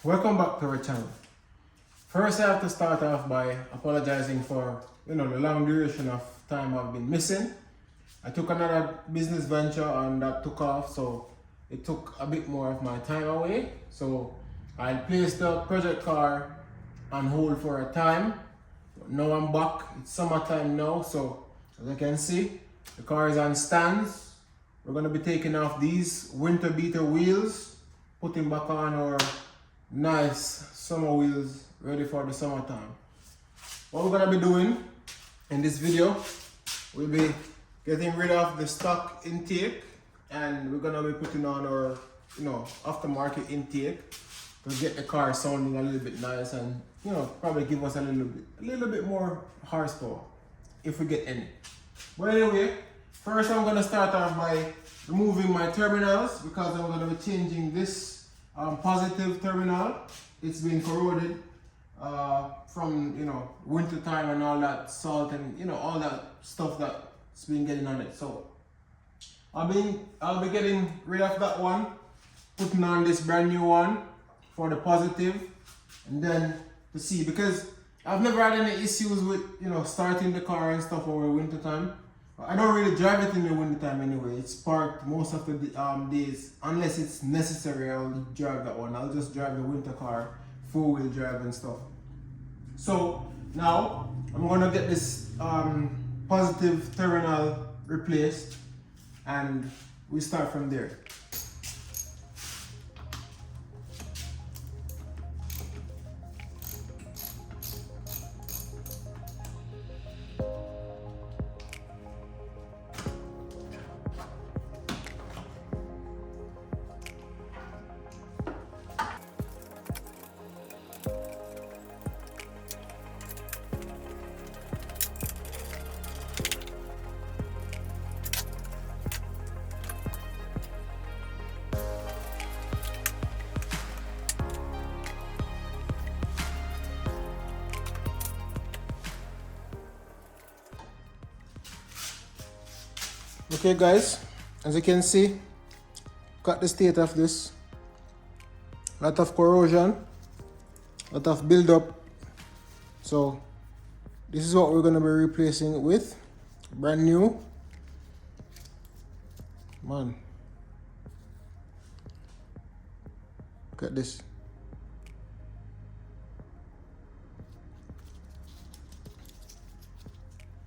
Welcome back to our channel. First, I have to start off by apologizing for the long duration of time I've been missing. I took another business venture and that took off, so it took a bit more of my time away. So I placed the project car on hold for a time. Now I'm back. It's summertime now, so as you can see, the car is on stands. We're going to be taking off these winter beater wheels, putting back on our nice summer wheels ready for the summertime. What we're going to be doing in this video, we'll be getting rid of the stock intake and we're going to be putting on our aftermarket intake to get the car sounding a little bit nice and probably give us a little bit more horsepower if we get any. But anyway, first I'm going to start off by removing my terminals because I'm going to be changing this positive terminal. It's been corroded from winter time and all that salt and all that stuff that's been getting on it. So I'll be getting rid of that one, putting on this brand new one for the positive, and then to see, because I've never had any issues with starting the car and stuff over winter time. I don't really drive it in the winter time anyway. It's parked most of the days. Unless it's necessary, I'll drive that one. I'll just drive the winter car, 4-wheel drive and stuff. So now I'm gonna get this positive terminal replaced and we start from there. Okay guys, as you can see, got the state of this. Lot of corrosion, lot of build-up. So this is what we're going to be replacing it with. Brand new. Man, look at this.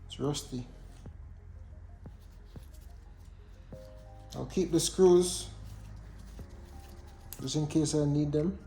It's rusty. I'll keep the screws just in case I need them.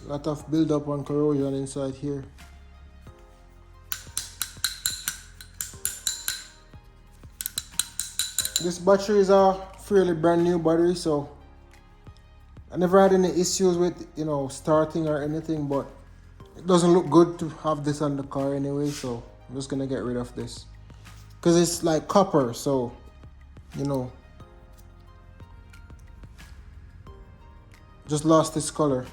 Lot of build-up on corrosion inside here. This battery is a fairly brand new battery, so I never had any issues with starting or anything, but it doesn't look good to have this on the car anyway, so I'm just gonna get rid of this because it's like copper, so just lost its color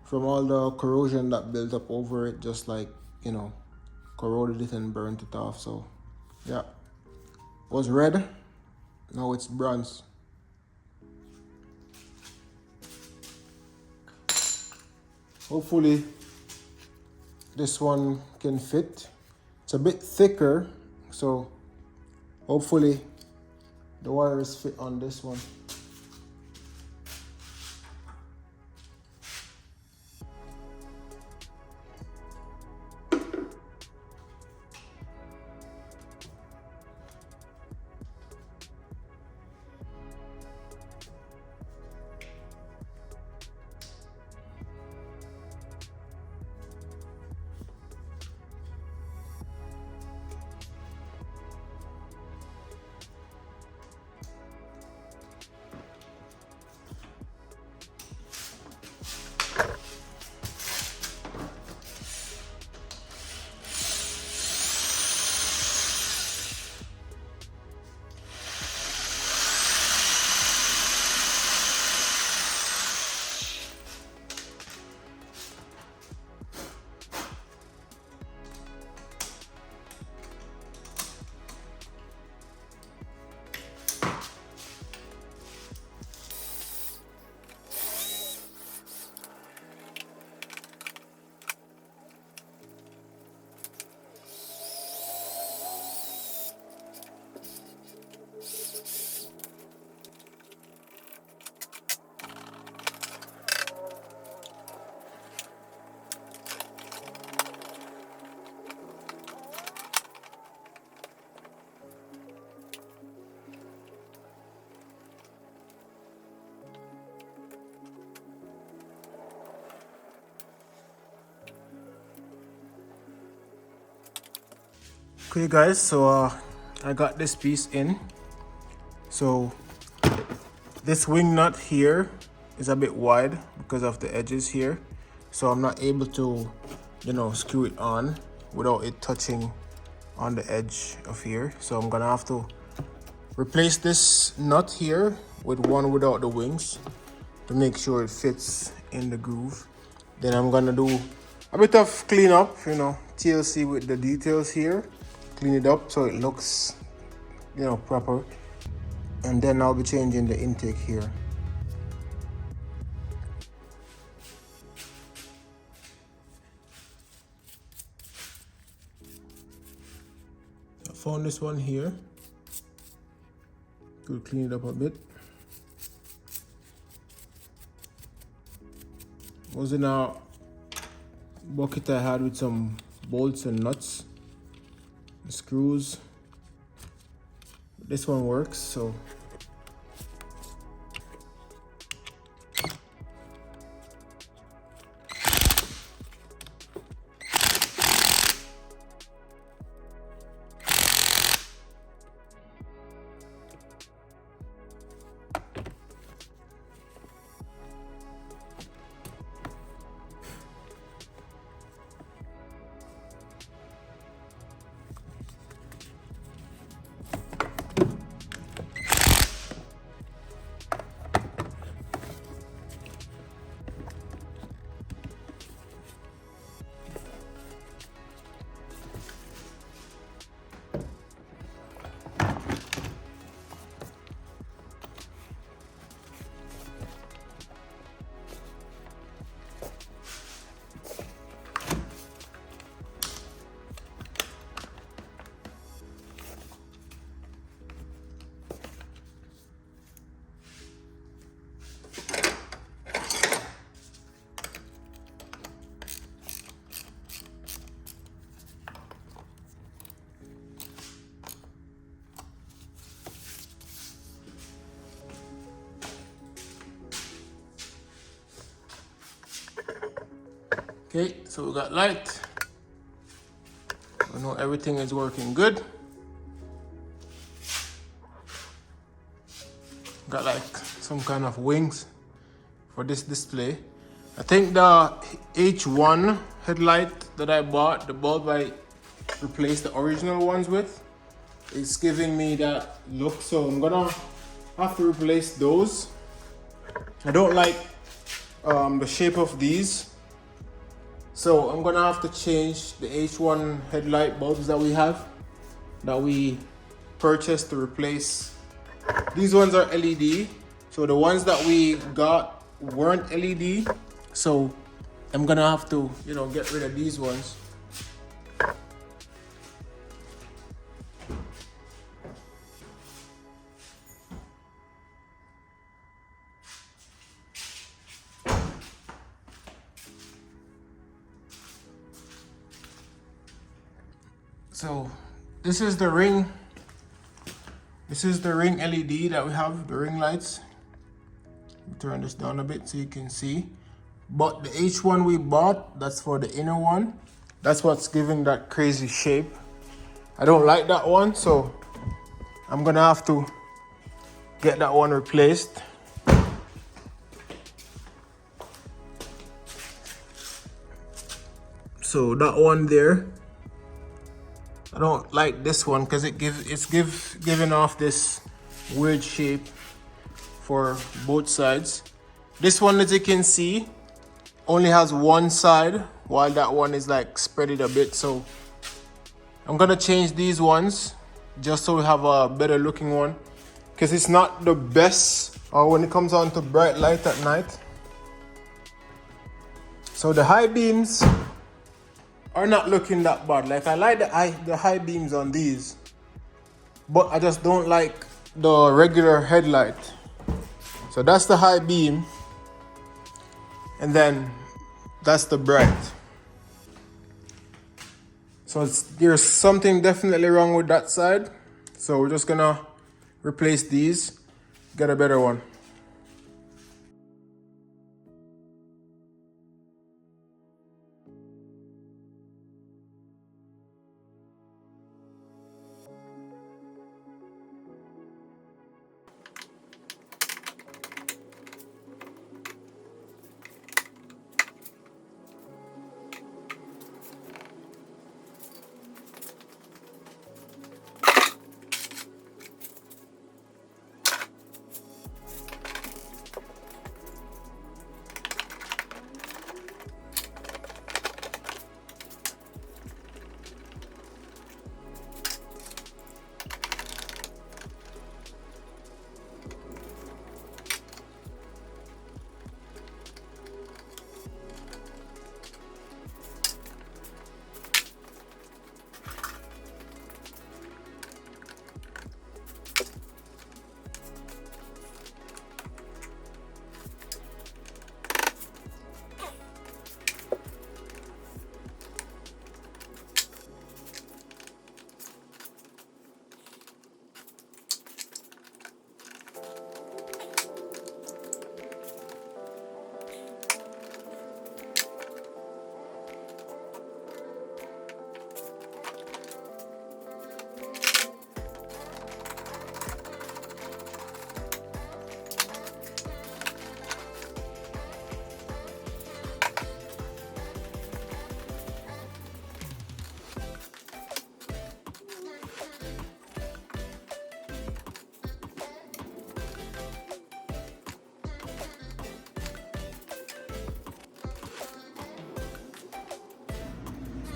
from all the corrosion that built up over it, just like corroded it and burnt it off. So yeah, it was red, now it's bronze. Hopefully this one can fit. It's a bit thicker, so hopefully the wires fit on this one. Okay guys, so I got this piece in. So this wing nut here is a bit wide because of the edges here. So I'm not able to, screw it on without it touching on the edge of here. So I'm gonna have to replace this nut here with one without the wings to make sure it fits in the groove. Then I'm gonna do a bit of cleanup, TLC with the details here. Clean it up so it looks, proper. And then I'll be changing the intake here. I found this one here. Could clean it up a bit. Was in a bucket I had with some bolts and nuts and screws. This one works, so okay, so we got light. I know everything is working good. Got like some kind of wings for this display. I think the H1 headlight that I bought, the bulb I replaced the original ones with, it's giving me that look, so I'm gonna have to replace those. I don't like the shape of these, so I'm gonna have to change the H1 headlight bulbs that we purchased to replace. These ones are LED, so the ones that we got weren't LED, so I'm gonna have to, get rid of these ones. So this is the ring. This is the ring LED that we have, the ring lights. Turn this down a bit so you can see. But the H1 we bought, that's for the inner one. That's what's giving that crazy shape. I don't like that one, so I'm gonna have to get that one replaced. So that one there, I don't like this one because it's giving off this weird shape for both sides. This one, as you can see, only has one side, while that one is like spread it a bit. So I'm gonna change these ones just so we have a better looking one, because it's not the best when it comes on to bright light at night. So the high beams are not looking that bad. Like, I like the high beams on these, but I just don't like the regular headlight. So that's the high beam, and then that's the bright. So there's something definitely wrong with that side. So we're just gonna replace these, get a better one.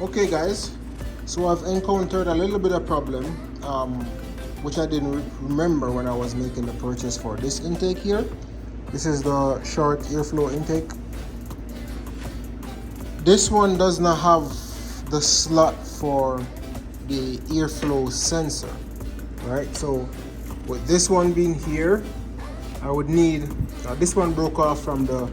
Okay guys, so I've encountered a little bit of problem, which I didn't remember when I was making the purchase for this intake here. This is the short airflow intake. This one does not have the slot for the airflow sensor, right? So with this one being here, I would need, this one broke off from the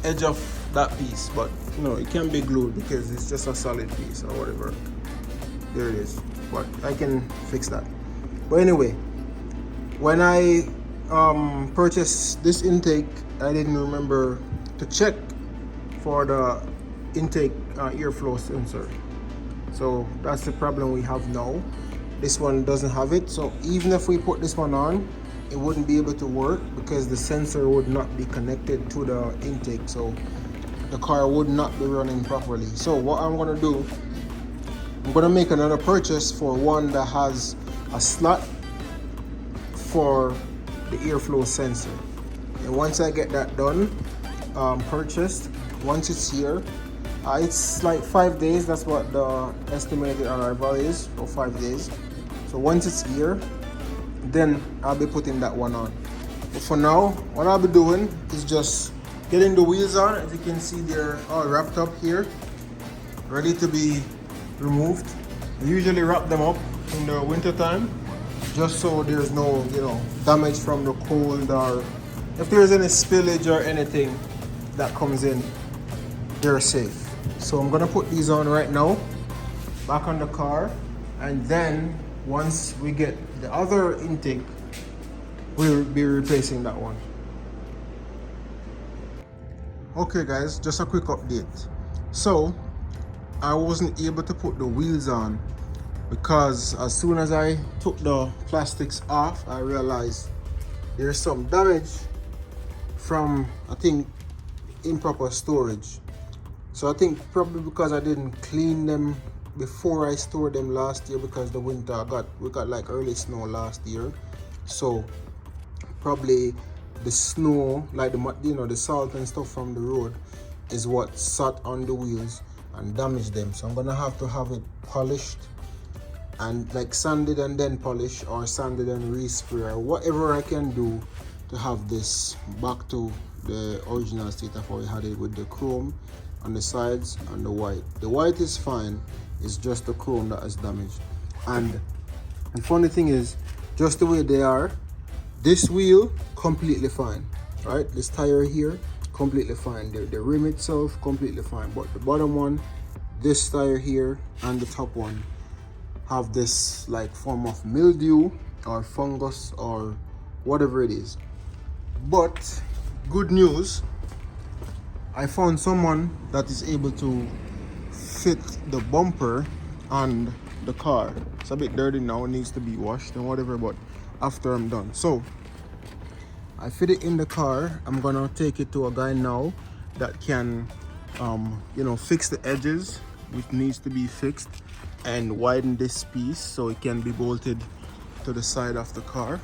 edge of that piece, but you know, it can be glued because it's just a solid piece or whatever. There it is, but I can fix that. But anyway, when I purchased this intake, I didn't remember to check for the intake airflow sensor. So that's the problem we have now. This one doesn't have it, so even if we put this one on, it wouldn't be able to work because the sensor would not be connected to the intake, so the car would not be running properly. So what I'm gonna do, I'm gonna make another purchase for one that has a slot for the airflow sensor. And once I get that done, purchased, once it's here, it's like 5 days. That's what the estimated arrival is, for 5 days. So once it's here, then I'll be putting that one on. But for now, what I'll be doing is just getting the wheels on. As you can see, they're all wrapped up here, ready to be removed. I usually wrap them up in the winter time, just so there's no, you know, damage from the cold, or if there's any spillage or anything that comes in, they're safe. So I'm gonna put these on right now, back on the car, and then once we get the other intake, we'll be replacing that one. Okay guys, just a quick update. So I wasn't able to put the wheels on because as soon as I took the plastics off, I realized there's some damage from, I think, improper storage. So I think probably because I didn't clean them before I stored them last year, because the winter we got like early snow last year. So probably the snow, like the, you know, the salt and stuff from the road is what sat on the wheels and damaged them. So I'm gonna have to have it polished and like sanded and then polished, or sanded and respray, or whatever I can do to have this back to the original state of how we had it, with the chrome on the sides and the white. The white is fine, it's just the chrome that is damaged. And the funny thing is, just the way they are, this wheel completely fine, right? This tire here completely fine, the rim itself completely fine, but the bottom one, this tire here, and the top one have this like form of mildew or fungus or whatever it is. But good news, I found someone that is able to fit the bumper on the car. It's a bit dirty now, it needs to be washed and whatever, but after I'm done. So I fit it in the car. I'm gonna take it to a guy now that can you know, fix the edges which needs to be fixed, and widen this piece so it can be bolted to the side of the car.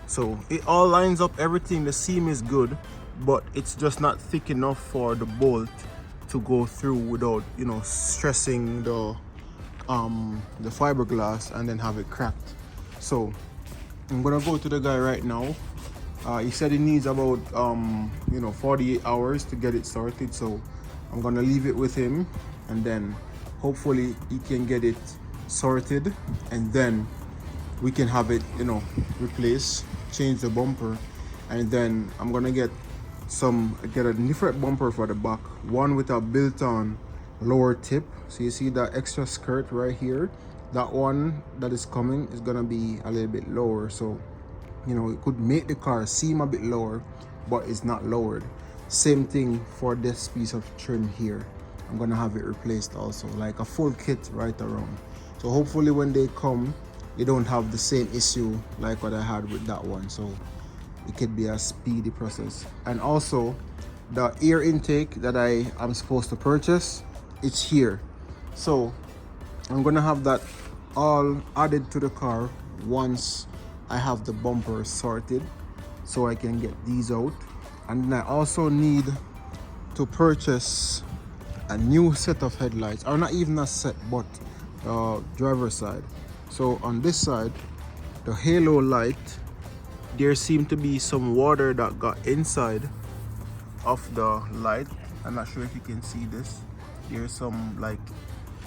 So it all lines up, everything, the seam is good, but it's just not thick enough for the bolt to go through without, you know, stressing the fiberglass and then have it cracked. So I'm gonna go to the guy right now. He said he needs about you know, 48 hours to get it sorted, so I'm gonna leave it with him, and then hopefully he can get it sorted, and then we can have it, you know, replaced, change the bumper, and then I'm gonna get a different bumper for the back, one with a built-on lower tip. So you see that extra skirt right here, that one that is coming is gonna be a little bit lower, so you know, it could make the car seem a bit lower, but it's not lowered. Same thing for this piece of trim here. I'm gonna have it replaced also, like a full kit right around. So hopefully when they come, they don't have the same issue like what I had with that one, so it could be a speedy process. And also the air intake that I am supposed to purchase, it's here. So I'm gonna have that all added to the car once I have the bumper sorted, so I can get these out. And then I also need to purchase a new set of headlights, or not even a set, but driver's side. So on this side, the halo light, there seemed to be some water that got inside of the light. I'm not sure if you can see this. There's some like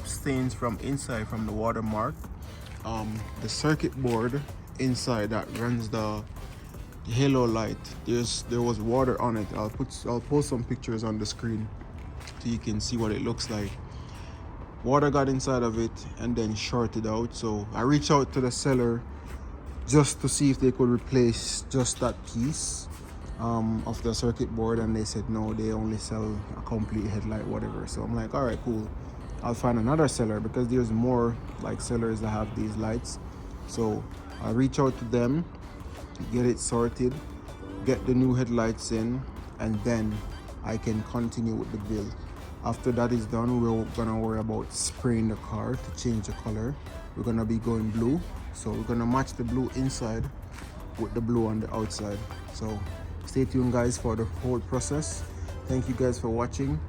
stains from inside from the watermark. The circuit board inside that runs the halo light, there was water on it. I'll post some pictures on the screen so you can see what it looks like. Water got inside of it and then shorted out. So I reached out to the seller just to see if they could replace just that piece of the circuit board, and they said no, they only sell a complete headlight, whatever. So I'm like, all right, cool, I'll find another seller, because there's more like sellers that have these lights. So I reach out to them, get it sorted, get the new headlights in, and then I can continue with the build. After that is done, we're gonna worry about spraying the car to change the color. We're gonna be going blue, so we're gonna match the blue inside with the blue on the outside. So stay tuned, guys, for the whole process. Thank you guys for watching.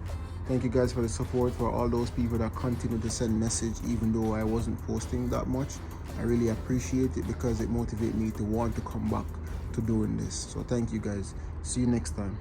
Thank you guys for the support, for all those people that continue to send message even though I wasn't posting that much. I really appreciate it, because it motivates me to want to come back to doing this. So thank you guys. See you next time.